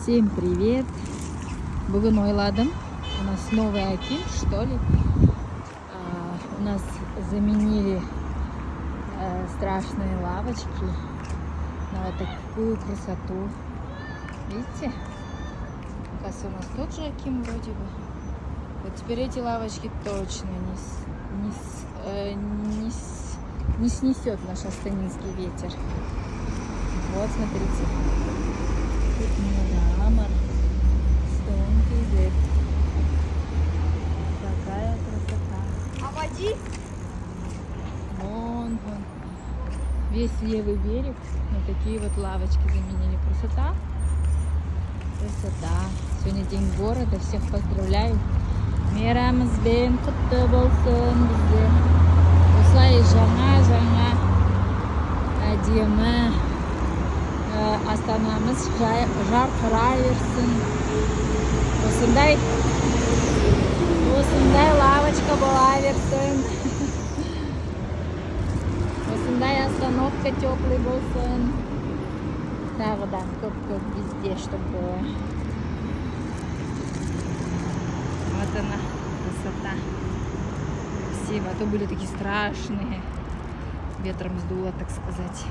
Всем привет! Бүгін ойладым. У нас новый Аким, что ли. У нас заменили страшные лавочки на вот такую красоту. Видите? Кажется, у нас тот же Аким вроде бы. Вот теперь эти лавочки точно не снесет наш астанинский ветер. Вот, смотрите. Тут мрамор, тонкий дек. Какая красота. А води? Вон. Весь левый берег на такие вот лавочки заменили. Красота. Сегодня день города. Всех поздравляю. Мейрамызбен құтты болсын бізде. Осылай жаңа әдемі Астанамыз жарқырай берсін. Осындай лавочка бола берсін. Осындай остановка теплый болсын. Тағы да көп везде, чтобы было. Вот она, красота. Красиво. А то были такие страшные. Ветром сдуло, так сказать.